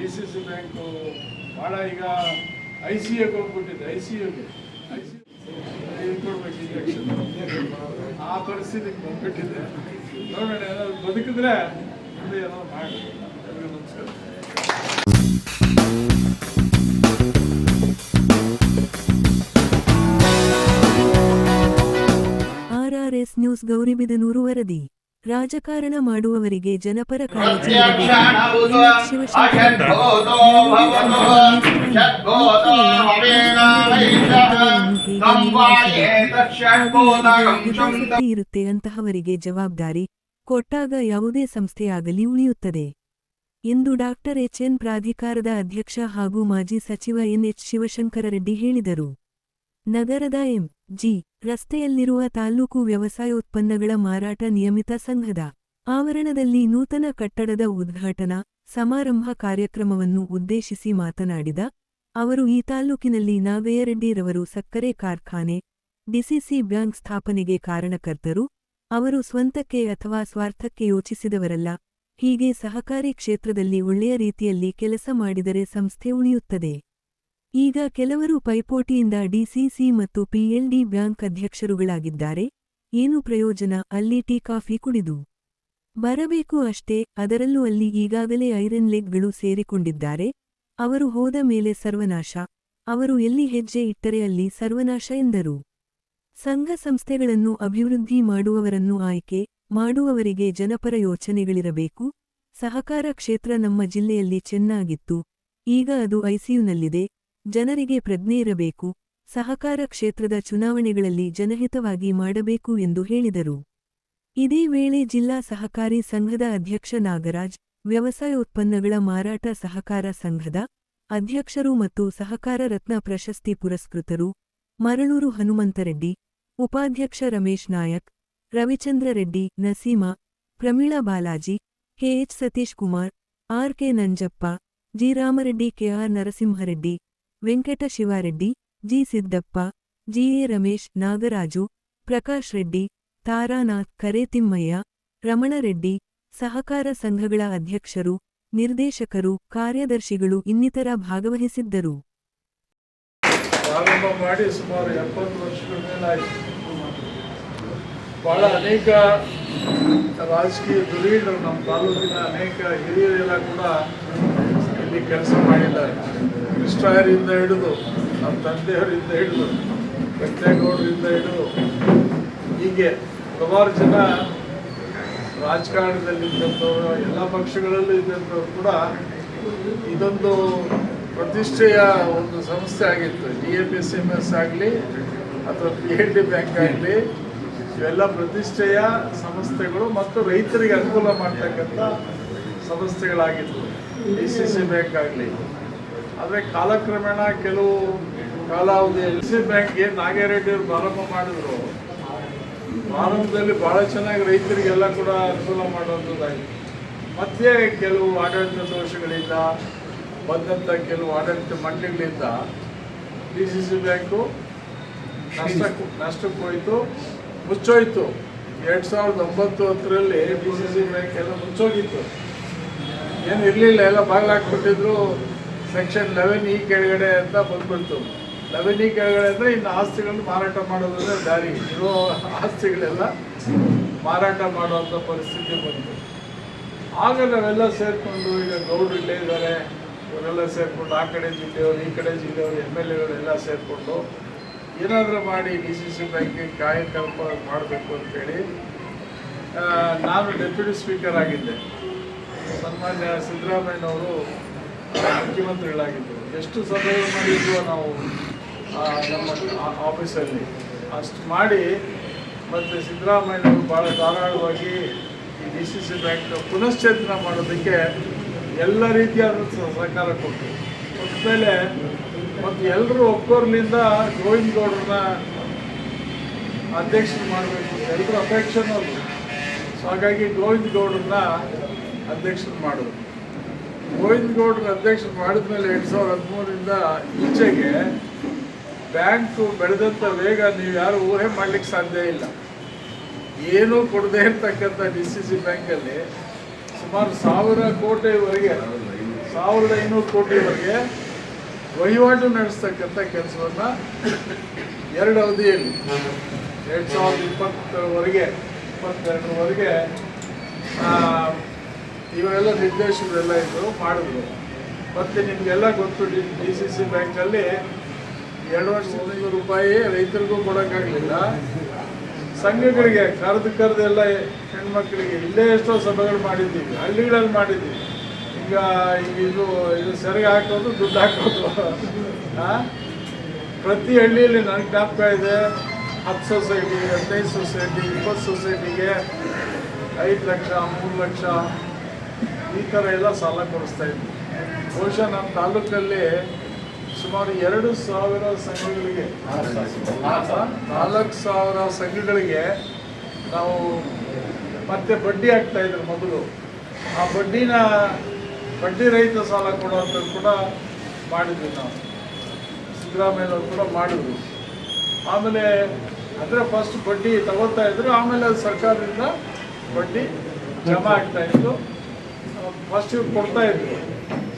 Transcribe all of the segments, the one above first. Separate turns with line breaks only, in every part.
DCC bank ಭಾಳ ಈಗ ICUಗೆ ಹೋಗ್ಬಿಟ್ಟಿದೆ. ICUಗೆ ಕೊಡ್ಬೇಕು ಇಂಜೆಕ್ಷನ್, ಆ ಪರಿಸ್ಥಿತಿಗೆ ಬಂದ್ಬಿಟ್ಟಿದೆ. ನೋಡೋಣ, ಏನಾದ್ರು ಬದುಕಿದ್ರೆ ಮುಂದೆ ಏನೋ ಮಾಡಿ. ನಮಸ್ಕಾರ.
RRS ನ್ಯೂಸ್ ಗೌರಿಬಿದನೂರು ವರದಿ. ರಾಜಕಾರಣ ಮಾಡುವವರಿಗೆ ಜನಪರ ಕಾಳಜಿ ಇರುತ್ತೆ. ಅಂತಹವರಿಗೆ ಜವಾಬ್ದಾರಿ ಕೊಟ್ಟಾಗ ಯಾವುದೇ ಸಂಸ್ಥೆಯಾಗಲಿ ಉಳಿಯುತ್ತದೆ ಎಂದು ಡಾಕ್ಟರ್ HN ಪ್ರಾಧಿಕಾರದ ಅಧ್ಯಕ್ಷ ಹಾಗೂ ಮಾಜಿ ಸಚಿವ NH ಶಿವಶಂಕರ ರೆಡ್ಡಿ ಹೇಳಿದರು. ನಗರದ MG ರಸ್ತೆಯಲ್ಲಿರುವ ತಾಲ್ಲೂಕು ವ್ಯವಸಾಯೋತ್ಪನ್ನಗಳ ಮಾರಾಟ ನಿಯಮಿತ ಸಂಘದ ಆವರಣದಲ್ಲಿ ನೂತನ ಕಟ್ಟಡದ ಉದ್ಘಾಟನಾ ಸಮಾರಂಭ ಕಾರ್ಯಕ್ರಮವನ್ನು ಉದ್ದೇಶಿಸಿ ಮಾತನಾಡಿದ ಅವರು, ಈ ತಾಲ್ಲೂಕಿನಲ್ಲಿ ನಾಗಯ್ಯರೆಡ್ಡಿರವರು ಸಕ್ಕರೆ ಕಾರ್ಖಾನೆ, DCC ಬ್ಯಾಂಕ್ ಸ್ಥಾಪನೆಗೆ ಕಾರಣಕರ್ತರು. ಅವರು ಸ್ವಂತಕ್ಕೆ ಅಥವಾ ಸ್ವಾರ್ಥಕ್ಕೆ ಯೋಚಿಸಿದವರಲ್ಲ. ಹೀಗೆ ಸಹಕಾರಿ ಕ್ಷೇತ್ರದಲ್ಲಿ ಒಳ್ಳೆಯ ರೀತಿಯಲ್ಲಿ ಕೆಲಸ ಮಾಡಿದರೆ ಸಂಸ್ಥೆ ಉಳಿಯುತ್ತದೆ. ಈಗ ಕೆಲವರು ಪೈಪೋಟಿಯಿಂದ DCC ಮತ್ತು PLD ಬ್ಯಾಂಕ್ ಅಧ್ಯಕ್ಷರುಗಳಾಗಿದ್ದಾರೆ. ಏನು ಪ್ರಯೋಜನ? ಅಲ್ಲಿ ಟೀ ಕಾಫಿ ಕುಡಿದು ಬರಬೇಕು ಅಷ್ಟೇ. ಅದರಲ್ಲೂ ಅಲ್ಲಿ ಈಗಾಗಲೇ ಐರನ್ ಲೆಗ್ಗಳು ಸೇರಿಕೊಂಡಿದ್ದಾರೆ. ಅವರು ಹೋದ ಮೇಲೆ ಸರ್ವನಾಶ. ಅವರು ಎಲ್ಲಿ ಹೆಜ್ಜೆ ಇಟ್ಟರೆ ಅಲ್ಲಿ ಸರ್ವನಾಶ ಎಂದರು. ಸಂಘ ಸಂಸ್ಥೆಗಳನ್ನು ಅಭಿವೃದ್ಧಿ ಮಾಡುವವರನ್ನು ಆಯ್ಕೆ ಮಾಡುವವರಿಗೆ ಜನಪರ ಯೋಚನೆಗಳಿರಬೇಕು. ಸಹಕಾರ ಕ್ಷೇತ್ರ ನಮ್ಮ ಜಿಲ್ಲೆಯಲ್ಲಿ ಚೆನ್ನಾಗಿತ್ತು, ಈಗ ಅದು ICUನಲ್ಲಿದೆ. ಜನರಿಗೆ ಪ್ರಜ್ಞೆ ಇರಬೇಕು. ಸಹಕಾರ ಕ್ಷೇತ್ರದ ಚುನಾವಣೆಗಳಲ್ಲಿ ಜನಹಿತವಾಗಿ ಮಾಡಬೇಕು ಎಂದು ಹೇಳಿದರು. ಇದೇ ವೇಳೆ ಜಿಲ್ಲಾ ಸಹಕಾರಿ ಸಂಘದ ಅಧ್ಯಕ್ಷ ನಾಗರಾಜ್, ವ್ಯವಸಾಯೋತ್ಪನ್ನಗಳ ಮಾರಾಟ ಸಹಕಾರ ಸಂಘದ ಅಧ್ಯಕ್ಷರು ಮತ್ತು ಸಹಕಾರ ರತ್ನ ಪ್ರಶಸ್ತಿ ಪುರಸ್ಕೃತರು ಮರಳೂರು ಹನುಮಂತರೆಡ್ಡಿ, ಉಪಾಧ್ಯಕ್ಷ Ramesh Nayak, Ravichandra Reddy, Naseema, Pramila Balaji, KH Satish Kumar, RK Nanjappa, G Ramareddy, KR Narasimha Reddy, Venkata Shivareddy, G Siddappa, GA Ramesh, Nagaraju, Prakash Reddy, Taranath, ಕರೇತಿಮ್ಮಯ್ಯ, Ramana Reddy, ಸಹಕಾರ ಸಂಘಗಳ ಅಧ್ಯಕ್ಷರು, ನಿರ್ದೇಶಕರು, ಕಾರ್ಯದರ್ಶಿಗಳು ಇನ್ನಿತರ ಭಾಗವಹಿಸಿದ್ದರು.
ಪ್ರಾರಂಭ ಮಾಡಿ ಸುಮಾರು 70 ವರ್ಷಗಳ ಮೇಲಾಯಿತು. ಬಹಳ ಅನೇಕ ರಾಜಕೀಯ ಧುರೀಣರು ನಮ್ಮ ತಾಲೂಕಿನ ಅನೇಕ ಹಿರಿಯರೆಲ್ಲ ಕೂಡ ಇಲ್ಲಿ ಕೆಲಸ ಮಾಡಿದ್ದಾರೆ. ಕೃಷ್ಣಯ್ಯರಿಂದ ಹಿಡಿದು, ನಮ್ಮ ತಂದೆಯವರಿಂದ ಹಿಡಿದು, ವೆಂಕಟೇಗೌಡರಿಂದ ಹಿಡಿದು, ಹೀಗೆ ಹಲವಾರು ಜನ ರಾಜಕಾರಣದಲ್ಲಿದ್ದಂಥವ್ರು, ಎಲ್ಲ ಪಕ್ಷಗಳಲ್ಲೂ ಇದ್ದಂಥವ್ರು ಕೂಡ ಇದೊಂದು ಪ್ರತಿಷ್ಠೆಯ ಒಂದು ಸಂಸ್ಥೆ ಆಗಿತ್ತು. DAPCMS ಆಗಲಿ ಅಥವಾ PLD ಬ್ಯಾಂಕ್ ಆಗಲಿ, ಇವೆಲ್ಲ ಪ್ರತಿಷ್ಠೆಯ ಸಂಸ್ಥೆಗಳು ಮತ್ತು ರೈತರಿಗೆ ಅನುಕೂಲ ಮಾಡ್ತಕ್ಕಂಥ ಸಂಸ್ಥೆಗಳಾಗಿತ್ತು. DCC ಬ್ಯಾಂಕ್ ಆಗಲಿ. ಆದರೆ ಕಾಲಕ್ರಮೇಣ ಕೆಲವು ಕಾಲಾವಧಿ DCC ಬ್ಯಾಂಕ್ಗೆ ನಾಗೇರೆಡ್ಡಿಯವರು ಪ್ರಾರಂಭ ಮಾಡಿದ್ರು. ಪ್ರಾರಂಭದಲ್ಲಿ ಭಾಳ ಚೆನ್ನಾಗಿ ರೈತರಿಗೆಲ್ಲ ಕೂಡ ಅನುಕೂಲ ಮಾಡುವಂಥದ್ದಾಗಿತ್ತು. ಮತ್ತೆ ಕೆಲವು ಆಡಳಿತ ದೋಷಗಳಿಂದ ಬಂದಂಥ ಕೆಲವು ಆಡಳಿತ ಮಂಡಳಿಗಳಿಂದ DCC ಬ್ಯಾಂಕು ನಷ್ಟಕ್ಕೆ ಹೋಯಿತು, ಮುಚ್ಚೋಯ್ತು. 2009-10ರಲ್ಲಿ DCC ಬ್ಯಾಂಕ್ ಎಲ್ಲ ಮುಚ್ಚೋಗಿತ್ತು. ಏನು ಇರಲಿಲ್ಲ, ಎಲ್ಲ ಬಾಗಿಲಾಕ್ಬಿಟ್ಟಿದ್ರು. ಸೆಕ್ಷನ್ 11E ಕೆಳಗಡೆ ಅಂತ ಬಂದ್ಬಿಡ್ತು. 11E ಕೆಳಗಡೆ ಅಂದರೆ ಇನ್ನು ಆಸ್ತಿಗಳನ್ನು ಮಾರಾಟ ಮಾಡೋದಂದ್ರೆ ದಾರಿ, ಇರೋ ಆಸ್ತಿಗಳೆಲ್ಲ ಮಾರಾಟ ಮಾಡುವಂಥ ಪರಿಸ್ಥಿತಿ ಬಂತು. ಆಗ ನಾವೆಲ್ಲ ಸೇರಿಕೊಂಡು, ಈಗ ಗೌಡ್ರು ಇಲ್ಲೇ ಇದ್ದಾರೆ, ಇವರೆಲ್ಲ ಸೇರಿಕೊಂಡು, ಆ ಕಡೆ ಜಿಲ್ಲೆಯವರು, ಈ ಕಡೆ ಜಿಲ್ಲೆಯವರು, MLAಗಳೆಲ್ಲ ಸೇರಿಕೊಂಡು ಏನಾದರೂ ಮಾಡಿ DCC ಬ್ಯಾಂಕಿಗೆ ಕಾಯಕಲ್ಪ ಮಾಡಬೇಕು ಅಂತೇಳಿ ನಾನು ಡೆಪ್ಯೂಟಿ ಸ್ಪೀಕರ್ ಆಗಿದ್ದೆ. ಸನ್ಮಾನ್ಯ ಸಿದ್ದರಾಮಯ್ಯನವರು ಮುಖ್ಯಮಂತ್ರಿಗಳಾಗಿದ್ದರು. ಎಷ್ಟು ಸಭೆಗಳು ಮಾಡಿದ್ವು ನಾವು ನಮ್ಮ ಆಫೀಸಲ್ಲಿ, ಅಷ್ಟು ಮಾಡಿ ಮತ್ತು ಸಿದ್ದರಾಮಯ್ಯನವರು ಭಾಳ ಧಾರಾಳವಾಗಿ ಈ DCC ಬ್ಯಾಂಕ್ ಪುನಶ್ಚೇತನ ಮಾಡೋದಕ್ಕೆ ಎಲ್ಲ ರೀತಿಯಾದ ಸಹಕಾರ ಕೊಟ್ಟರು. ಕೊಟ್ಟಮೇಲೆ ಮತ್ತು ಎಲ್ಲರೂ ಒಕ್ಕೋರ್ಲಿಂದ ಗೋವಿಂದ ಗೌಡ್ರನ್ನ ಅಧ್ಯಕ್ಷರು ಮಾಡಬೇಕು ಅಂತ ಎಲ್ಲರೂ ಅಪೇಕ್ಷೆನೂ ಅದು. ಸೊ ಹಾಗಾಗಿ ಗೋವಿಂದ ಗೌಡ್ರನ್ನ ಅಧ್ಯಕ್ಷರು ಮಾಡಿದ್ರು. ಗೋವಿಂದ ಗೌಡ್ರ ಅಧ್ಯಕ್ಷರು ಮಾಡಿದ್ಮೇಲೆ 2013ರಿಂದ ಈಚೆಗೆ ಬ್ಯಾಂಕು ಬೆಳೆದಂಥ ವೇಗ ನೀವು ಯಾರು ಊಹೆ ಮಾಡಲಿಕ್ಕೆ ಸಾಧ್ಯ ಇಲ್ಲ. ಏನೂ ಕೊಡದೇ ಇರ್ತಕ್ಕಂಥ DCC ಬ್ಯಾಂಕಲ್ಲಿ ಸುಮಾರು 1000 ಕೋಟಿವರೆಗೆ 1500 ಕೋಟಿವರೆಗೆ ವಹಿವಾಟು ನಡೆಸ್ತಕ್ಕಂಥ ಕೆಲಸವನ್ನು 2 ಅವಧಿಯಲ್ಲಿ 2022ವರೆಗೆ ಇವರೆಲ್ಲ ನಿರ್ದೇಶಕರೆಲ್ಲ ಇದ್ದರು ಮಾಡಿದ್ರು. ಮತ್ತು ನಿಮಗೆಲ್ಲ ಗೊತ್ತು DCC ಬ್ಯಾಂಕಲ್ಲಿ 2 ವರ್ಷದಿಂದ ರೂಪಾಯಿ ರೈತರಿಗೂ ಕೊಡೋಕ್ಕಾಗಲಿಲ್ಲ. ಸಂಘಗಳಿಗೆ ಕರೆದೆಲ್ಲ ಹೆಣ್ಮಕ್ಳಿಗೆ ಇಲ್ಲೇ ಎಷ್ಟೋ ಸಭೆಗಳು ಮಾಡಿದ್ದೀವಿ, ಹಳ್ಳಿಗಳಲ್ಲಿ ಮಾಡಿದ್ದೀವಿ. ಈಗ ಇದು ಸೆರಗೆ ಹಾಕೋದು, ದುಡ್ಡು ಹಾಕೋದು. ಪ್ರತಿ ಹಳ್ಳಿಯಲ್ಲಿ ನನಗೆ ಜ್ಞಾಪಕ ಇದೆ, 10 ಸೊಸೈಟಿ, 15 ಸೊಸೈಟಿ, 20 ಸೊಸೈಟಿಗೆ 5 ಲಕ್ಷ, 3 ಲಕ್ಷ ಈ ಥರ ಎಲ್ಲ ಸಾಲ ಕೊಡಿಸ್ತಾ ಇದ್ವಿ. ಬಹುಶಃ ನಮ್ಮ ತಾಲೂಕಲ್ಲಿ ಸುಮಾರು 2,000 ಸಂಘಗಳಿಗೆ, 4,000 ಸಂಘಗಳಿಗೆ ನಾವು ಮತ್ತೆ ಬಡ್ಡಿ ಹಾಕ್ತಾಯಿದ್ರು ಮೊದಲು. ಆ ಬಡ್ಡಿ ರಹಿತ ಸಾಲ ಕೊಡುವಂಥದ್ದು ಕೂಡ ಮಾಡಿದ್ವಿ ನಾವು. ಸಿದ್ದರಾಮಯ್ಯನವರು ಕೂಡ ಮಾಡಿದ್ರು. ಆಮೇಲೆ ಅದರ ಫಸ್ಟ್ ಬಡ್ಡಿ ತಗೋತಾ ಇದ್ರು, ಆಮೇಲೆ ಅದು ಸರ್ಕಾರದಿಂದ ಬಡ್ಡಿ ಜಮಾ ಆಗ್ತಾಯಿತ್ತು. ಫಸ್ಟ್ ಇವ್ರು ಕೊಡ್ತಾಯಿದ್ರು,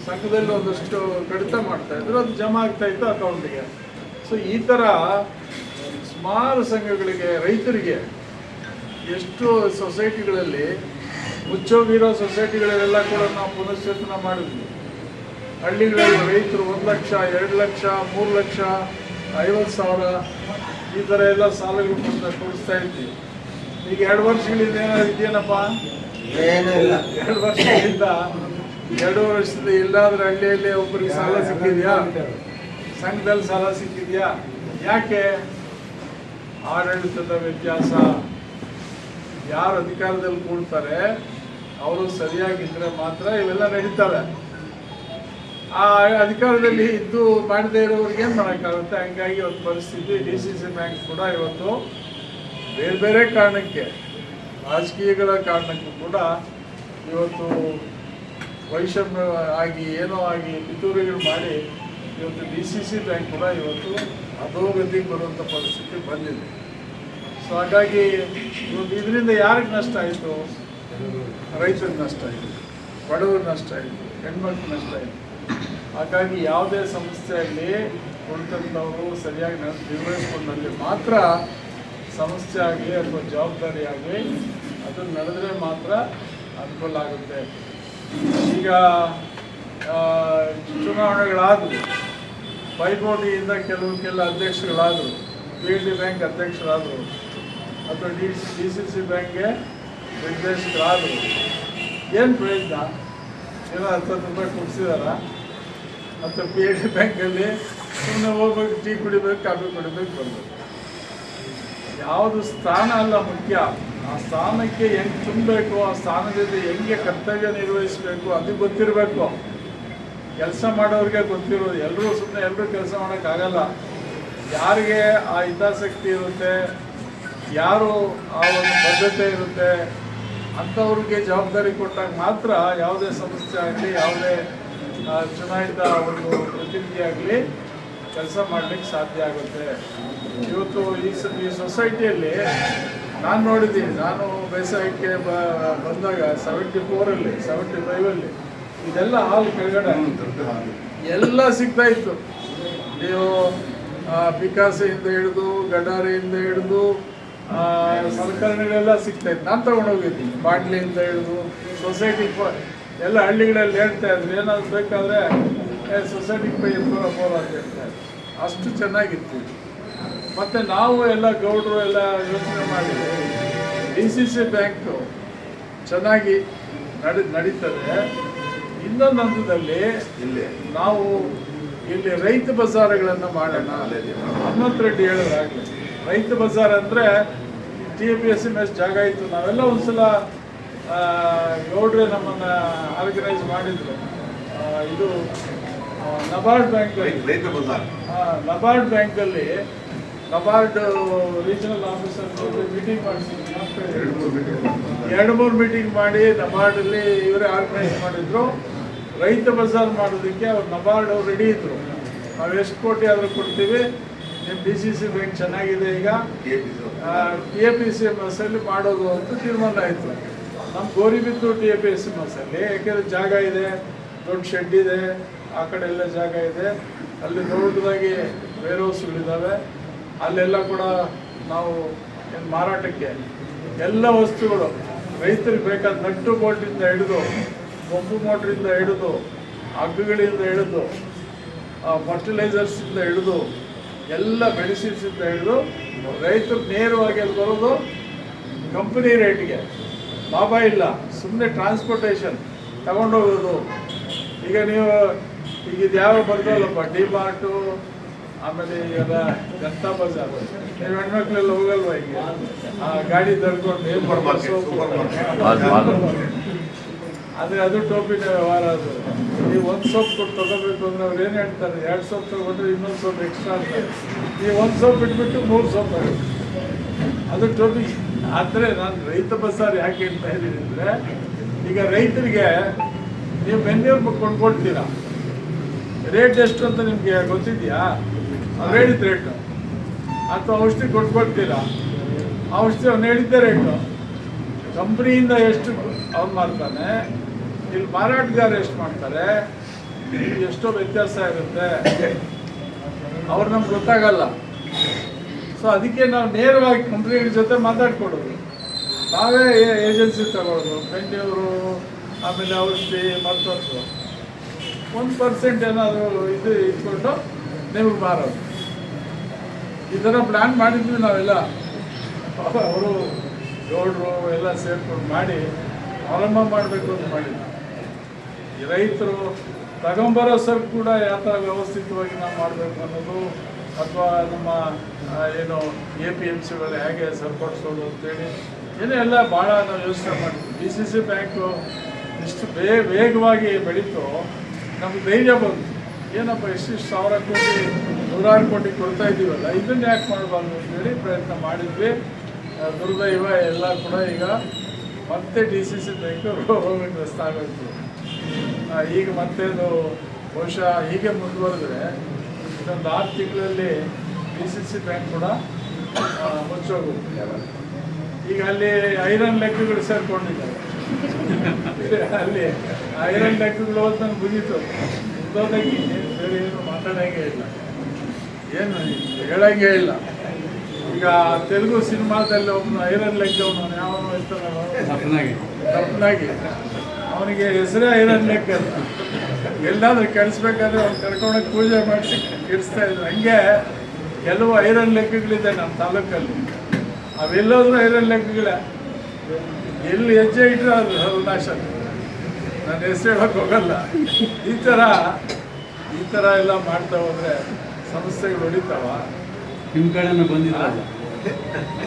ಸಂಘದಲ್ಲಿ ಒಂದಷ್ಟು ಕಡಿತ ಮಾಡ್ತಾಯಿದ್ರು, ಅದು ಜಮಾ ಆಗ್ತಾಯಿತ್ತು ಅಕೌಂಟಿಗೆ. ಸೊ ಈ ಥರ ಸುಮಾರು ಸಂಘಗಳಿಗೆ, ರೈತರಿಗೆ ಎಷ್ಟು ಸೊಸೈಟಿಗಳಲ್ಲಿ ಮುಚ್ಚೋಗಿರೋ ಸೊಸೈಟಿಗಳಲ್ಲೆಲ್ಲ ಕೂಡ ನಾವು ಪುನಶ್ಚೇತನ ಮಾಡಿದ್ವಿ. ಹಳ್ಳಿಗಳಲ್ಲಿ ರೈತರು 1 ಲಕ್ಷ, 2 ಲಕ್ಷ, 3 ಲಕ್ಷ, 50,000 ಈ ಥರ ಎಲ್ಲ ಸಾಲಗಳು ಕೊಡಿಸ್ತಾ ಇದ್ವಿ. ಈಗ 2 ವರ್ಷಗಳಿಂದ ಏನಾದ್ರು ಇದೆಯೇನಪ್ಪ?
ಏನೂ ಇಲ್ಲ.
2 ವರ್ಷದಿಂದ ಎಲ್ಲಾದ್ರೂ ಹಳ್ಳಿಯಲ್ಲಿ ಒಬ್ಬರಿಗೆ ಸಾಲ ಸಿಕ್ಕಿದ್ಯಾ? ಸಂಘದಲ್ಲಿ ಸಾಲ ಸಿಕ್ಕಿದ್ಯಾ? ಯಾಕೆ? ಆಡಳಿತದ ವ್ಯತ್ಯಾಸ. ಯಾರು ಅಧಿಕಾರದಲ್ಲಿ ಕೂಡ್ತಾರೆ ಅವರು ಸರಿಯಾಗಿದ್ದರೆ ಮಾತ್ರ ಇವೆಲ್ಲ ನಡೀತವೆ. ಆ ಅಧಿಕಾರದಲ್ಲಿ ಇದ್ದು ಮಾಡದೇ ಇರೋರಿಗೆ ಏನು ಮಾಡೋಕ್ಕಾಗುತ್ತೆ? ಹಂಗಾಗಿ ಒಂದು ಪರಿಸ್ಥಿತಿ. DCC ಬ್ಯಾಂಕ್ ಕೂಡ ಇವತ್ತು ಬೇರೆ ಬೇರೆ ಕಾರಣಕ್ಕೆ, ರಾಜಕೀಯಗಳ ಕಾರಣಕ್ಕೂ ಕೂಡ ಇವತ್ತು ವೈಷಮ್ಯ ಆಗಿ ಏನೋ ಆಗಿ ಪಿತೂರಿಗಳು ಮಾಡಿ ಇವತ್ತು DCC ಬ್ಯಾಂಕ್ ಕೂಡ ಇವತ್ತು ಅಧೋಗತಿಗೆ ಬರುವಂಥ ಪರಿಸ್ಥಿತಿ ಬಂದಿದೆ. ಸೊ ಹಾಗಾಗಿ ಇವತ್ತು ಇದರಿಂದ ಯಾರಿಗೆ ನಷ್ಟ ಆಯಿತು? ರೈತರಿಗೆ ನಷ್ಟ ಆಯಿತು, ಬಡವರಿಗೆ ನಷ್ಟ ಆಯಿತು, ಹೆಣ್ಮಕ್ಳಿಗೆ ನಷ್ಟ ಆಯಿತು. ಹಾಗಾಗಿ ಯಾವುದೇ ಸಂಸ್ಥೆ ಆಗಲಿ ಉಳಿದಂಥವರು ಸರಿಯಾಗಿ ನಿರ್ವಹಿಸ್ಕೊಂಡಲ್ಲಿ ಮಾತ್ರ ಸಂಸ್ಥೆ ಆಗಲಿ ಅಥವಾ ಜವಾಬ್ದಾರಿ ಆಗಲಿ ಅದು ನಡೆದರೆ ಮಾತ್ರ ಅನುಕೂಲ ಆಗುತ್ತೆ. ಈಗ ಚುನಾವಣೆಗಳಾದವು, ಪೈಪೋಟಿಯಿಂದ ಕೆಲವು ಅಧ್ಯಕ್ಷಗಳಾದರು, PLD ಬ್ಯಾಂಕ್ ಅಧ್ಯಕ್ಷರಾದರು, ಅಥವಾ DCC ಬ್ಯಾಂಕ್ಗೆ ನಿರ್ದೇಶಕರಾದರು. ಏನು ಪ್ರಯೋಜನ? ಏನೋ 10 ರೂಪಾಯಿ ಕೊಡಿಸಿದಾರ? ಅಥವಾ PLD ಬ್ಯಾಂಕಲ್ಲಿ ಸುಮ್ಮನೆ ಹೋಗ್ಬೇಕು, ಟೀ ಕುಡಿಬೇಕು, ಕಾಫಿ ಕುಡಿಬೇಕು, ಬರಬೇಕು. ಯಾವುದು ಸ್ಥಾನ ಅಲ್ಲ ಮುಖ್ಯ, ಆ ಸ್ಥಾನಕ್ಕೆ ಹೆಂಗೆ ತುಂಬಬೇಕು, ಆ ಸ್ಥಾನದಿಂದ ಹೆಂಗೆ ಕರ್ತವ್ಯ ನಿರ್ವಹಿಸಬೇಕು ಅದು ಗೊತ್ತಿರಬೇಕು. ಕೆಲಸ ಮಾಡೋರಿಗೆ ಗೊತ್ತಿರೋದು. ಎಲ್ಲರೂ ಕೆಲಸ ಮಾಡೋಕ್ಕಾಗಲ್ಲ. ಯಾರಿಗೆ ಆ ಹಿತಾಸಕ್ತಿ ಇರುತ್ತೆ, ಯಾರು ಆ ಒಂದು ಬದ್ಧತೆ ಇರುತ್ತೆ ಅಂಥವ್ರಿಗೆ ಜವಾಬ್ದಾರಿ ಕೊಟ್ಟಾಗ ಮಾತ್ರ ಯಾವುದೇ ಸಂಸ್ಥೆ ಆಗಲಿ, ಯಾವುದೇ ಚುನಾಯಿತ ಒಂದು ಪ್ರತಿನಿಧಿ ಆಗಲಿ ಕೆಲಸ ಮಾಡಲಿಕ್ಕೆ ಸಾಧ್ಯ ಆಗುತ್ತೆ. ಇವತ್ತು ಈ ಸೊಸೈಟಿಯಲ್ಲಿ ನಾನು ನೋಡಿದ್ದೀನಿ, ನಾನು ಬೇಸಾಯಕ್ಕೆ ಬಂದಾಗ 74ರಲ್ಲಿ 75ಅಲ್ಲಿ ಇದೆಲ್ಲ ಹಾಲು ಕೆಳಗಡೆ ಎಲ್ಲ ಸಿಗ್ತಾ ಇತ್ತು. ನೀವು ಪಿಕಾಸೆಯಿಂದ ಹಿಡಿದು, ಗಡಾರಿಯಿಂದ ಹಿಡಿದು ಸಲಕರಣೆಗಳೆಲ್ಲ ಸಿಗ್ತಾಯಿತ್ತು. ನಾನು ತೊಗೊಂಡೋಗಿದ್ದೀನಿ. ಬಾಟ್ಲಿಯಿಂದ ಹಿಡಿದು ಸೊಸೈಟಿ ಎಲ್ಲ ಹಳ್ಳಿಗಳಲ್ಲಿ ಹೇಳ್ತಾ ಇದ್ರು, ಏನಾದ್ರು ಬೇಕಾದರೆ ಸೊಸೈಟಿಗೆ ಪೈ ಪೋರ ಅಂತ ಹೇಳ್ತಾ ಇದ್ರು. ಅಷ್ಟು ಚೆನ್ನಾಗಿತ್ತು. ಮತ್ತು ನಾವು ಎಲ್ಲ ಗೌಡರು ಎಲ್ಲ ಯೋಚನೆ ಮಾಡಿದ್ವಿ, DCC ಬ್ಯಾಂಕು ಚೆನ್ನಾಗಿ ನಡೀತದೆ. ಇನ್ನೊಂದು ಹಂತದಲ್ಲಿ ನಾವು ಇಲ್ಲಿ ರೈತ ಬಜಾರ್ಗಳನ್ನು ಮಾಡೋಣ. ಹನುಮಂತ ರೆಡ್ಡಿ ಹೇಳೋದಾಗಲಿ, ರೈತ ಬಜಾರ್ ಅಂದರೆ TAPSMS ಜಾಗ ಇತ್ತು. ನಾವೆಲ್ಲ ಒಂದ್ಸಲ ಗೌಡ್ರೆ ನಮ್ಮನ್ನು ಆರ್ಗನೈಸ್ ಮಾಡಿದ್ರು. ಇದು ನಬಾರ್ಡ್ ಬ್ಯಾಂಕಲ್ಲಿ, ನಬಾರ್ಡ್ ಬ್ಯಾಂಕಲ್ಲಿ ನಬಾರ್ಡ್ ರೀಜನಲ್ ಆಫೀಸರ್ ಮೀಟಿಂಗ್ ಮಾಡಿಸಿದ್ರು. 2-3 ಮೀಟಿಂಗ್ ಮಾಡಿ ನಬಾರ್ಡಲ್ಲಿ ಇವರೇ ಆರ್ಗನೈಸ್ ಮಾಡಿದ್ರು. ರೈತ ಬಜಾರ್ ಮಾಡೋದಕ್ಕೆ ಅವ್ರು ನಬಾರ್ಡ್ ಅವ್ರು ರೆಡಿ ಇದ್ರು. ನಾವು ಎಷ್ಟು ಕೋಟಿ ಆದರೂ ಕೊಡ್ತೀವಿ, ನಿಮ್ಮ DCC ಬ್ಯಾಂಕ್ ಚೆನ್ನಾಗಿದೆ, ಈಗ TAPSMS ಅಲ್ಲಿ ಮಾಡೋದು ಅಂತ ತೀರ್ಮಾನ ಆಯಿತು. ನಮ್ಮ ಗೋರಿಬಿದ್ದು TAPSMS ಅಲ್ಲಿ, ಯಾಕೆಂದರೆ ಜಾಗ ಇದೆ, ದೊಡ್ಡ ಶೆಡ್ ಇದೆ, ಆ ಕಡೆ ಎಲ್ಲ ಜಾಗ ಇದೆ, ಅಲ್ಲಿ ದೊಡ್ಡದಾಗಿ ವೇರ್ ಹೌಸ್ಗಳಿದ್ದಾವೆ. ಅಲ್ಲೆಲ್ಲ ಕೂಡ ನಾವು ಏನು ಮಾರಾಟಕ್ಕೆ ಎಲ್ಲ ವಸ್ತುಗಳು ರೈತರಿಗೆ ಬೇಕಾದ ನಟ್ಟು ಬೋಲ್ಟಿಂದ ಹಿಡಿದು, ಪಂಪು ಮೋಟ್ರಿಂದ ಹಿಡಿದು, ಹಗ್ಗಗಳಿಂದ ಹಿಡಿದು, ಫರ್ಟಿಲೈಸರ್ಸಿಂದ ಹಿಡಿದು, ಎಲ್ಲ ಮೆಡಿಸಿನ್ಸಿಂದ ಹಿಡಿದು ರೈತರು ನೇರವಾಗಿ ಅಲ್ಲಿ ಬರೋದು ಕಂಪನಿ ರೇಟ್ಗೆ. ಲಾಭ ಇಲ್ಲ, ಸುಮ್ಮನೆ ಟ್ರಾನ್ಸ್ಪೋರ್ಟೇಷನ್ ತಗೊಂಡೋಗೋದು. ಈಗ ನೀವು ಈಗ ಇದು ಯಾವ ಬರ್ದಲ್ಲಪ್ಪ, ಡಿ ಮಾರ್ಟು, ಆಮೇಲೆ ಎಲ್ಲ ಜನತಾ ಬಜಾರ್, ನೀವು ಹೆಣ್ಮಕ್ಳೆಲ್ಲ ಹೋಗಲ್ವ ಈಗ ಆ ಗಾಡಿ ತರ್ಕೊಂಡು ಆದರೆ ಅದು ಟೋಪಿನ ವ್ಯವಹಾರ. ಅದು ನೀವು ಒಂದು ಸೋಪ್ ಕೊಟ್ಟು ತಗೋಬೇಕು ಅಂದರೆ ಅವ್ರು ಏನು ಹೇಳ್ತಾರೆ, 2 ಸೋಪ್ ತೊಗೊಂಡ್ರೆ ಇನ್ನೊಂದು ಸೋಪ್ ಎಕ್ಸ್ಟ್ರಾ ಅಂತಾರೆ. ನೀವು 1 ಸೋಪ್ ಬಿಟ್ಬಿಟ್ಟು 3 ಸೋಪ್ ಆಗುತ್ತೆ, ಅದು ಟೋಪಿ. ಆದರೆ ನಾನು ರೈತ ಬಜಾರ್ ಯಾಕೆ ಹೇಳ್ತಾ ಇದ್ದೀನಿ ಅಂದರೆ, ಈಗ ರೈತರಿಗೆ ನೀವು ಬೆನ್ನೇರು ಕೊಂಡ್ಕೊಳ್ತೀರಾ, ರೇಟ್ ಎಷ್ಟು ಅಂತ ನಿಮಗೆ ಗೊತ್ತಿದೆಯಾ? ಅವ್ರು ಹೇಳಿದ ರೇಟು. ಅಥವಾ ಔಷಧಿ ಕೊಟ್ಕೊಳ್ತೀರಾ, ಔಷಧಿ ಅವ್ನು ಹೇಳಿದ್ದ ರೇಟು. ಕಂಪ್ನಿಯಿಂದ ಎಷ್ಟು ಅವ್ನು ಮಾಡ್ತಾನೆ, ಇಲ್ಲಿ ಮಾರಾಟಗಾರ ಎಷ್ಟು ಮಾಡ್ತಾರೆ, ಎಷ್ಟೋ ವ್ಯತ್ಯಾಸ ಇರುತ್ತೆ. ಅವ್ರು ನಮ್ಗೆ ಗೊತ್ತಾಗಲ್ಲ. ಸೊ ಅದಕ್ಕೆ ನಾವು ನೇರವಾಗಿ ಕಂಪ್ನಿಗಳ ಜೊತೆ ಮಾತಾಡ್ಕೊಡೋದು, ನಾವೇ ಏಜೆನ್ಸಿ ತಗೊಳ್ಳೋದು, ಬೆಂಗಳೂರು, ಆಮೇಲೆ ಔಷಧಿ ಮತ್ತೊಂದು 1% ಏನಾದರೂ ಇದು ಇಟ್ಕೊಂಡು ನಿಮಗೆ ಮಾರೋದು. ಈ ಥರ ಪ್ಲ್ಯಾನ್ ಮಾಡಿದ್ವಿ ನಾವೆಲ್ಲ. ಅವರು ಗೌಡ್ರು ಎಲ್ಲ ಸೇರ್ಕೊಂಡು ಮಾಡಿ ಆರಂಭ ಮಾಡಬೇಕು ಅಂತ ಮಾಡಿದ್ವಿ. ಈ ರೈತರು ತಗೊಂಬರೋ ಸರ್ ಕೂಡ ಯಾವ ಥರ ವ್ಯವಸ್ಥಿತವಾಗಿ ನಾವು ಮಾಡಬೇಕು ಅನ್ನೋದು, ಅಥವಾ ನಮ್ಮ ಏನು APMCಗಳು ಹೇಗೆ ಸರಿಪಡಿಸೋದು ಅಂತೇಳಿ ಏನೇ ಎಲ್ಲ ಭಾಳ ನಾವು ಯೋಚನೆ ಮಾಡಿದ್ವಿ. DCC ಬ್ಯಾಂಕು ಇಷ್ಟು ವೇಗವಾಗಿ ಬೆಳೀತು, ನಮ್ಗೆ ಧೈರ್ಯ ಬಂತು. ಏನಪ್ಪ ಇಷ್ಟಿಷ್ಟು 1000 ಕೋಟಿ 100 ಕೋಟಿ ಕೊಡ್ತಾ ಇದ್ದೀವಲ್ಲ, ಇದನ್ನು ಯಾಕೆ ಮಾಡಬಾರ್ದು ಅಂತೇಳಿ ಪ್ರಯತ್ನ ಮಾಡಿದ್ವಿ. ದುರ್ದೈವ ಎಲ್ಲ ಕೂಡ ಈಗ ಮತ್ತೆ DCC ಬ್ಯಾಂಕು ರೋಗಗ್ರಸ್ತ ಆಗೋಯ್ತು. ಈಗ ಮತ್ತೆ ಅದು ಬಹುಶಃ ಹೀಗೆ ಮುಂದುವರೆದ್ರೆ ಇನ್ನೊಂದು 6 ತಿಂಗಳಲ್ಲಿ DCC ಬ್ಯಾಂಕ್ ಕೂಡ ಮುಚ್ಚೋಗುತ್ತೆ. ಈಗ ಅಲ್ಲಿ ಐರನ್ ಲೆಕ್ಕಗಳು ಸೇರ್ಕೊಂಡಿದ್ದಾರೆ. ಅಲ್ಲಿ ಐರನ್ ಲೆಕ್ಕಗಳು ಹೋದ್ ನನಗೆ ಮುಗೀತು. ಉದ್ದೋದಾಗಿ ಬೇರೆ ಏನು ಮಾತಾಡೋಂಗೆ ಇಲ್ಲ, ಏನು ಹೇಳೋಂಗೆ ಇಲ್ಲ. ಈಗ ತೆಲುಗು ಸಿನಿಮಾದಲ್ಲಿ ಒಬ್ಬನು ಐರನ್ ಲೆಕ್ಕವನು ಯಾವನು ಇರ್ತಾನೆ ತಪ್ಪನಾಗಿ, ಅವನಿಗೆ ಹೆಸರೇ ಐರನ್ ಲೆಕ್ಕ ಅಂತ. ಎಲ್ಲಾದ್ರೂ ಕೆಡಿಸ್ಬೇಕಾದ್ರೆ ಅವ್ನು ಕರ್ಕೊಂಡೋಗಿ ಪೂಜೆ ಮಾಡಿಸಿ ಕೆಡಿಸ್ತಾ ಇದ್ರು. ಹಂಗೆ ಕೆಲವು ಐರನ್ ಲೆಕ್ಕಗಳಿದೆ ನಮ್ಮ ತಾಲೂಕಲ್ಲಿ. ಅವೆಲ್ಲೋದ್ರೂ ಐರನ್ ಲೆಕ್ಕಗಳೇ. ಎಲ್ಲಿ ಹೆಜ್ಜೆ ಇಟ್ಟರೆ ಅದು ಸರ್ವನಾಶ. ನಾನು ಹೆಸರು ಹೇಳೋಕೆ ಹೋಗಲ್ಲ. ಈ ಥರ ಎಲ್ಲ ಮಾಡ್ತಾ ಹೋದರೆ ಸಂಸ್ಥೆಗಳು ಹೊಡಿತಾವ.
ನಿಮ್ಮ ಕಡೆನೂ ಬಂದಿಲ್ಲ?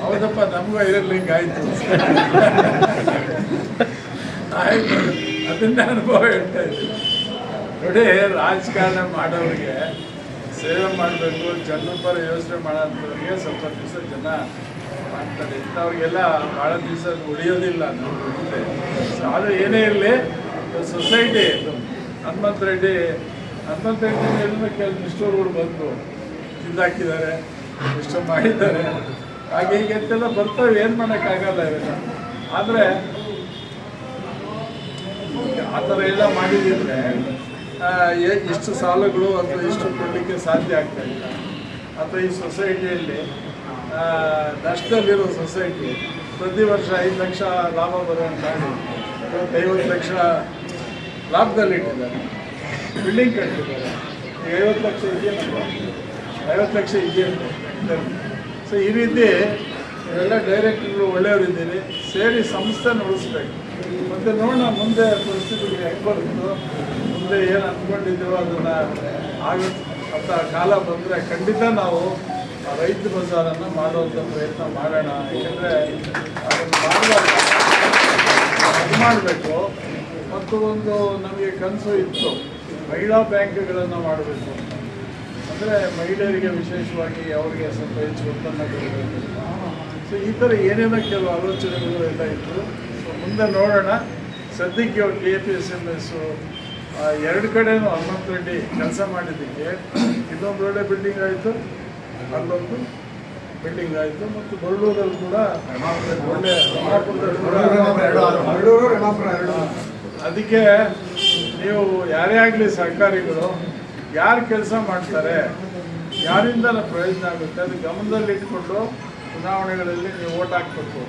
ಹೌದಪ್ಪ, ನಮಗೂ ಐರನ್ ಲಿಂಕ್ ಆಯಿತು. ಆಯಿತು, ಅದನ್ನೇ ಅನುಭವ ಹೇಳ್ತಾ ಇದ್ದೀನಿ. ನೋಡಿ, ರಾಜಕಾರಣ ಮಾಡೋರಿಗೆ, ಸೇವೆ ಮಾಡಬೇಕು, ಜನರ ಪರ ಯೋಚನೆ ಮಾಡೋಂಥವ್ರಿಗೆ ಸ್ವಲ್ಪ ದಿವಸ ಜನ ಮಾಡ್ತಾರೆ. ಇಂಥವ್ರಿಗೆಲ್ಲ ಭಾಳ ದಿವಸ ಉಳಿಯೋದಿಲ್ಲ ನಮಗೆ. ಆದರೆ ಏನೇ ಇರಲಿ, ಸೊಸೈಟಿ ಹನುಮಂತ ರೆಡ್ಡಿ ಎಲ್ಲ ಕೆಲವು ನಿಷ್ಠೂರುಗಳು ಬಂದು ತಿಂದಾಕಿದ್ದಾರೆ, ಇಷ್ಟು ಮಾಡಿದ್ದಾರೆ, ಹಾಗೆ ಹೀಗೆ ಅಂತೆಲ್ಲ ಬರ್ತವೆ. ಏನು ಮಾಡೋಕ್ಕಾಗಲ್ಲ ಇವೆಲ್ಲ. ಆದರೆ ಆ ಥರ ಎಲ್ಲ ಮಾಡಿದ್ರೆ ಇಷ್ಟು ಸಾಲಗಳು ಅಥವಾ ಇಷ್ಟು ಕೊಡಲಿಕ್ಕೆ ಸಾಧ್ಯ ಆಗ್ತಾ ಇಲ್ಲ. ಅಥವಾ ಈ ಸೊಸೈಟಿಯಲ್ಲಿ ನಷ್ಟದಲ್ಲಿರೋ ಸೊಸೈಟಿ ಪ್ರತಿ ವರ್ಷ 5 ಲಕ್ಷ ಲಾಭ ಬರುವಂತ ಮಾಡಿ 50 ಲಕ್ಷ ಲಾಭದಲ್ಲಿಟ್ಟಿದ್ದಾರೆ, ಬಿಲ್ಡಿಂಗ್ ಕಟ್ಟಿದ್ದಾರೆ. ಈಗ 50 ಲಕ್ಷ ಇದೆಯಲ್ಲ, 50 ಲಕ್ಷ ಇದೆಯಂತೆ. ಸೊ ಈ ರೀತಿ ಇವೆಲ್ಲ ಡೈರೆಕ್ಟರ್ಗಳು ಒಳ್ಳೆಯವರಿದ್ದೀರಿ, ಸೇರಿ ಸಂಸ್ಥೆ ಉಳಿಸ್ಬೇಕು. ಮತ್ತು ನೋಡೋಣ ಮುಂದೆ ಪರಿಸ್ಥಿತಿಗೆ ಹೆಂಗೆ ಬರುತ್ತೋ, ಮುಂದೆ ಏನು ಅಂದ್ಕೊಂಡಿದ್ದೀವೋ ಅದನ್ನು ಆಗುತ್ತೆ ಅಂತ ಕಾಲ ಬಂದರೆ ಖಂಡಿತ ನಾವು ರೈತ ಬಜಾರನ್ನು ಮಾಡುವಂಥ ಪ್ರಯತ್ನ ಮಾಡೋಣ. ಯಾಕೆಂದರೆ ಅದನ್ನು ಮಾಡಬೇಕು. ಮತ್ತು ಒಂದು ನಮಗೆ ಕನಸು ಇತ್ತು, ಮಹಿಳಾ ಬ್ಯಾಂಕ್ಗಳನ್ನು ಮಾಡಬೇಕು. ಅಂದರೆ ಮಹಿಳೆಯರಿಗೆ ವಿಶೇಷವಾಗಿ ಅವರಿಗೆ ಸ್ವಲ್ಪ ಹೆಚ್ಚು ಒತ್ತನ್ನು ಕೊಡಬೇಕು. ಸೊ ಈ ಥರ ಏನೇನೋ ಕೆಲವು ಆಲೋಚನೆಗಳು ಎಲ್ಲ ಇತ್ತು. ಸೊ ಮುಂದೆ ನೋಡೋಣ. ಸದ್ಯಕ್ಕೆ ಅವ್ರು KPSMS 2 ಕಡೆನೂ ಹನುಮಂತ ರೆಡ್ಡಿ ಕೆಲಸ ಮಾಡಿದ್ದಕ್ಕೆ ಇದೊಂದು ಒಳ್ಳೆ ಬಿಲ್ಡಿಂಗ್ ಆಯಿತು, ಅಲ್ಲೊಂದು ಬಿಲ್ಡಿಂಗ್ ಆಯಿತು. ಮತ್ತು ಬರಳೂರಲ್ಲಿ ಕೂಡ ಒಳ್ಳೆ ಅದಕ್ಕೆ ನೀವು ಯಾರೇ ಆಗಲಿ ಸರ್ಕಾರಿಗಳು ಯಾರು ಕೆಲಸ ಮಾಡ್ತಾರೆ, ಯಾರಿಂದ ಪ್ರಯೋಜನ ಆಗುತ್ತೆ ಅದು ಗಮನದಲ್ಲಿ ಇಟ್ಕೊಂಡು ಚುನಾವಣೆಗಳಲ್ಲಿ ನೀವು ಓಟ್ ಹಾಕ್ಬೇಕು.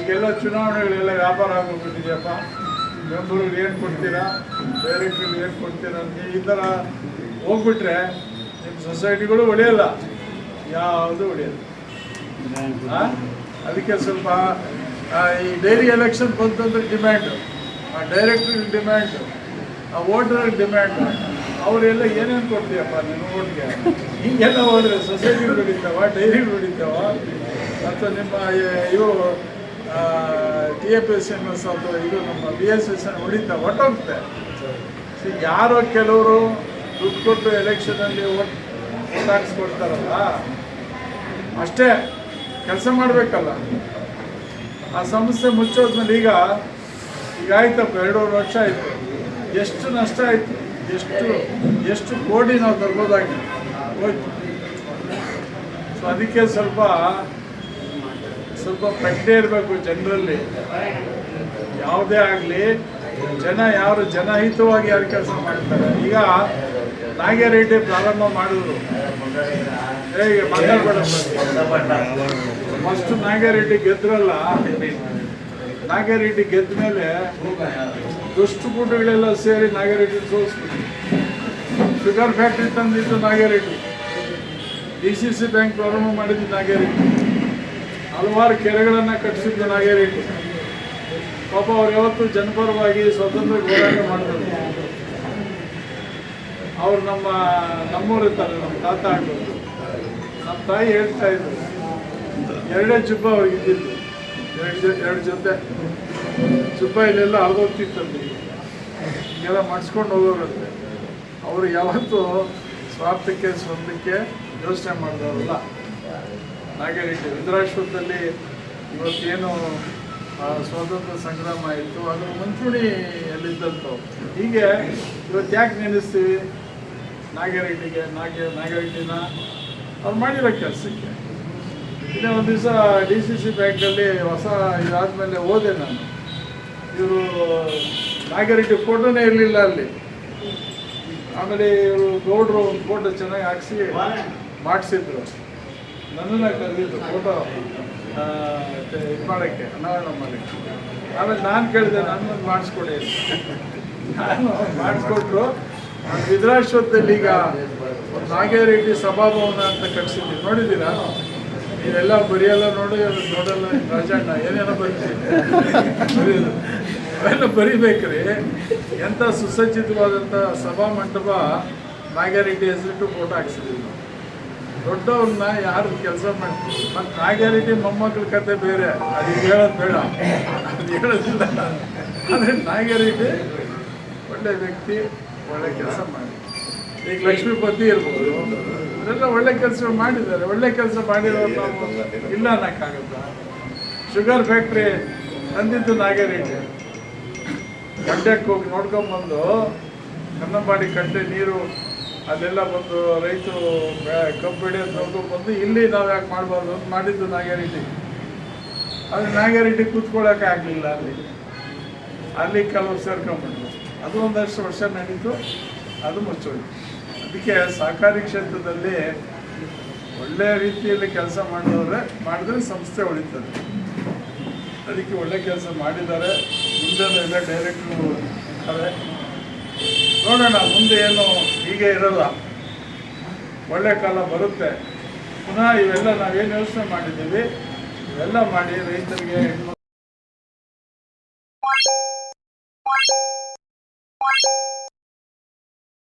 ಈಗೆಲ್ಲ ಚುನಾವಣೆಗಳೆಲ್ಲ ವ್ಯಾಪಾರ ಆಗೋಗ್ಬಿಟ್ಟಿದೆಯಪ್ಪ. ಮೆಂಬರ್ಗೆ ಏನು ಕೊಡ್ತೀರಾ, ಡೈರೆಕ್ಟ್ರಿಗೆ ಏನು ಕೊಡ್ತೀರಾ ಅಂತ ಈ ಥರ ಹೋಗ್ಬಿಟ್ರೆ ನಿಮ್ಮ ಸೊಸೈಟಿಗಳು ಒಡೆಯಲ್ಲ, ಯಾವುದು ಒಡೆಯಲ್ಲ. ಅದಕ್ಕೆ ಸ್ವಲ್ಪ ಈ ಡೈರಿ ಎಲೆಕ್ಷನ್ ಬಂತಂದ್ರೆ ಡಿಮ್ಯಾಂಡು, ಆ ಡೈರೆಕ್ಟ್ರಿಗೆ ಡಿಮ್ಯಾಂಡು, ಆ ವೋಟರ್ಗೆ ಡಿಮ್ಯಾಂಡು. ಅವರೆಲ್ಲ ಏನೇನು ಕೊಡ್ತೀಯಪ್ಪ ನಿಮ್ಮ ಓಟ್ಗೆ? ಹಿಂಗೆಲ್ಲ ಹೋದರೆ ಸೊಸೈಟಿಗಳು ಹೊಡಿತಾವ, ಡೈರಿಗಳು ಹೊಡಿತಾವ, ಮತ್ತು ನಿಮ್ಮ ಇವು TFS ಅಥವಾ ಇದು ನಮ್ಮ BSS ಹೊಡಿತಾವ, ಹೊಟ್ಟೋಗುತ್ತೆ. ಯಾರೋ ಕೆಲವರು ದುಡ್ಡು ಕೊಟ್ಟು ಎಲೆಕ್ಷನಲ್ಲಿ ಓಟ್ ಹಾಕ್ಸ್ಕೊಡ್ತಾರಲ್ಲ, ಅಷ್ಟೇ ಕೆಲಸ ಮಾಡಬೇಕಲ್ಲ. ಆ ಸಂಸ್ಥೆ ಮುಚ್ಚೋದ್ಮೇಲೆ ಈಗ ಆಯ್ತಪ್ಪ 2.5 ವರ್ಷ ಆಯಿತು, ಎಷ್ಟು ನಷ್ಟ ಆಯಿತು, ಎಷ್ಟು ಕೋಟಿ ನಾವು ತರ್ಬೋದಾಗಿ ಹೋಯ್ತು. ಸೊ ಅದಕ್ಕೆ ಸ್ವಲ್ಪ ಪ್ರಜ್ಞೆ ಇರಬೇಕು ಜನರಲ್ಲಿ. ಯಾವುದೇ ಆಗಲಿ ಯಾರು ಜನಹಿತವಾಗಿ ಯಾರು ಕೆಲಸ ಮಾಡ್ತಾರೆ. ಈಗ ನಾಗೇರೆಡ್ಡಿ ಪ್ರಾರಂಭ ಮಾಡಿದ್ರು, ಹೇಗೆ ಮಾತಾಡಬೇಡ, ಫಸ್ಟ್ ನಾಗೇರೆಡ್ಡಿ ಗೆದ್ರಲ್ಲ, ನಾಗೇರೆಡ್ಡಿ ಗೆದ್ದ ಮೇಲೆ ದುಷ್ಟುಕೂಟಗಳೆಲ್ಲ ಸೇರಿ ನಾಗೇರೆಡ್ಡಿ ಸೋಲಿಸ್ಬಿಟ್ಟು ಶುಗರ್ ಫ್ಯಾಕ್ಟ್ರಿ ತಂದಿದ್ದು ನಾಗೇರೆಡ್ಡಿ, DCC ಬ್ಯಾಂಕ್ ಪ್ರಾರಂಭ ಮಾಡಿದ್ದು ನಾಗೇರೆಡ್ಡಿ, ಹಲವಾರು ಕೆರೆಗಳನ್ನು ಕಟ್ಟಿಸಿದ್ದು ನಾಗೇರೆಡ್ಡಿ. ಪಾಪ ಅವ್ರು ಯಾವತ್ತೂ ಜನಪರವಾಗಿ ಸ್ವತಂತ್ರ ಹೋರಾಟ ಮಾಡಿದ್ರು. ಅವ್ರು ನಮ್ಮೂರು ಇರ್ತಾರೆ, ನಮ್ಮ ತಾತ ಆಗ್ಬೋದು, ನಮ್ಮ ತಾಯಿ ಹೇಳ್ತಾ ಇದ್ರು, 2 ಜುಬ್ಬ ಅವ್ರಿಗಿದ್ದಿದ್ದು, 2 ಜೊತೆ ಜುಬ್ಬ ಇಲ್ಲೆಲ್ಲ ಅರ್ಧೋಗ್ತಿತ್ತಂತೆ, ಹೀಗೆಲ್ಲ ಮಾಡಿಸ್ಕೊಂಡು ಹೋಗೋರಂತೆ. ಅವರು ಯಾವತ್ತೂ ಸ್ವಾರ್ಥಕ್ಕೆ ಸ್ವಂತಕ್ಕೆ ಯೋಚನೆ ಮಾಡಿದವರಲ್ಲ ನಾಗೇರೆಡ್ಡಿ. ರುದ್ರಾಶ್ವತ್ಥದಲ್ಲಿ ಇವತ್ತೇನು ಸ್ವಾತಂತ್ರ್ಯ ಸಂಗ್ರಾಮ ಆಯಿತು, ಅದರ ಮುಂಚೂಣಿಯಲ್ಲಿದ್ದಂಥವು. ಹೀಗೆ ಇವತ್ತು ಯಾಕೆ ನೆನೆಸ್ತೀವಿ ನಾಗೇರೆಡ್ಡಿನ ಅವ್ರು ಮಾಡಿರೋ ಕೆಲಸಕ್ಕೆ. ಇನ್ನೇ ಒಂದು ದಿವಸ DCC ಬ್ಯಾಂಕಲ್ಲಿ ಹೊಸ ಇದಾದಮೇಲೆ ಹೋದೆ ನಾನು, ಇವರು ನಾಗೇರೆಡ್ಡಿ ಫೋಟೋನೇ ಇರಲಿಲ್ಲ ಅಲ್ಲಿ. ಆಮೇಲೆ ಇವರು ಗೌಡ್ರು ಒಂದು ಫೋಟೋ ಚೆನ್ನಾಗಿ ಹಾಕ್ಸಿ ಮಾಡಿಸಿದ್ರು, ನನ್ನನ್ನು ಕರೆದಿದ್ರು ಫೋಟೋ ಇದು ಮಾಡೋಕ್ಕೆ, ಅನಾವರಣ ಮಾಡೋಕ್ಕೆ. ಆಮೇಲೆ ನಾನು ಕೇಳಿದೆ, ನನ್ನನ್ನು ಮಾಡಿಸ್ಕೊಡಿ, ನಾನು ಮಾಡಿಸ್ಕೊಟ್ರು. ರುದ್ರಾಶ್ವತ್ಥದಲ್ಲಿ ಈಗ ಒಂದು ನಾಗೇರೆಡ್ಡಿ ಸಭಾಭವನ ಅಂತ ಕಟ್ಸಿದ್ದೀವಿ, ನೋಡಿದ್ದೀರಾ? ನೀವೆಲ್ಲ ಬರೆಯಲ್ಲ, ನೋಡಲ್ಲ ರಾಜಣ್ಣ ಏನೇನೋ ಬರ್ತೀವಿ, ಅವೆಲ್ಲ ಬರಿಬೇಕ್ರಿ. ಎಂಥ ಸುಸಜ್ಜಿತವಾದಂಥ ಸಭಾ ಮಂಟಪ ನಾಗೇರೆಡ್ಡಿ ಹೆಸರಿಟ್ಟು ಫೋಟೋ ಹಾಕ್ಸಿದ್ದೀವಿ ನಾವು. ದೊಡ್ಡವ್ರನ್ನ ಯಾರು ಕೆಲಸ ಮಾಡ್ತೀವಿ. ಮತ್ತು ನಾಗೇರೆಡ್ಡಿ ಮೊಮ್ಮಕ್ಕಳ ಕತೆ ಬೇರೆ, ಅದು ಹೇಳೋದು ಬೇಡ, ಅದು ಹೇಳೋದಿಲ್ಲ. ಆದರೆ ನಾಗೇರೆಡ್ಡಿ ಒಳ್ಳೆ ವ್ಯಕ್ತಿ, ಒಳ್ಳೆ ಕೆಲಸ ಮಾಡಿ. ಈಗ ಲಕ್ಷ್ಮೀಪತಿ ಇರ್ಬೋದು, ಅವರೆಲ್ಲ ಒಳ್ಳೆ ಕೆಲಸ ಮಾಡಿದ್ದಾರೆ. ಒಳ್ಳೆ ಕೆಲಸ ಮಾಡಿರೋರು ನಾವು ಇಲ್ಲ ಅನ್ನೋಕ್ಕಾಗುತ್ತಾ? ಶುಗರ್ ಫ್ಯಾಕ್ಟ್ರಿ ತಂದಿದ್ದು ನಾಗೇರೆಡ್ಡಿ. ಗಡ್ಡೆಗೆ ಹೋಗಿ ನೋಡ್ಕೊಂಬಂದು ಕನ್ನಂಬಾಡಿ ಕಟ್ಟೆ ನೀರು ಅಲ್ಲೆಲ್ಲ ಬಂದು ರೈತರು ಕಬ್ಬು ಹಿಡಿಯೋದು ನೋಡ್ಕೊಂಡ್ಬಂದು ಇಲ್ಲಿ ನಾವು ಯಾಕೆ ಮಾಡಬಾರ್ದು ಅಂತ ಮಾಡಿದ್ದು ನಾಗೇರೆಡ್ಡಿ. ಆದರೆ ನಾಗೇರೆಡ್ಡಿ ಕೂತ್ಕೊಳ್ಳೋಕೆ ಆಗಲಿಲ್ಲ, ಅಲ್ಲಿ ಕೆಲವರು ಸೇರ್ಕೊಂಡ್ಬಿಟ್ರು. ಅದು ಒಂದಷ್ಟು ವರ್ಷ ನಡೀತು, ಅದು ಮುಚ್ಚೋಯ್ತು. ಅದಕ್ಕೆ ಸಹಕಾರಿ ಕ್ಷೇತ್ರದಲ್ಲಿ ಒಳ್ಳೆಯ ರೀತಿಯಲ್ಲಿ ಕೆಲಸ ಮಾಡಿದ್ರೆ ಸಂಸ್ಥೆ ಉಳಿತದೆ. ಅದಕ್ಕೆ ಒಳ್ಳೆ ಕೆಲಸ ಮಾಡಿದ್ದಾರೆ. ಮುಂದೆ ಎಲ್ಲ ಡೈರೆಕ್ಟ್ರು ಇರ್ತಾರೆ. ನೋಡೋಣ ಮುಂದೆ ಏನು ಹೀಗೆ ಇರಲ್ಲ, ಒಳ್ಳೆ ಕಾಲ ಬರುತ್ತೆ. ಪುನಃ ಇವೆಲ್ಲ ನಾವೇನು ಯೋಚನೆ ಮಾಡಿದ್ದೀವಿ ಇವೆಲ್ಲ ಮಾಡಿ ರೈತರಿಗೆ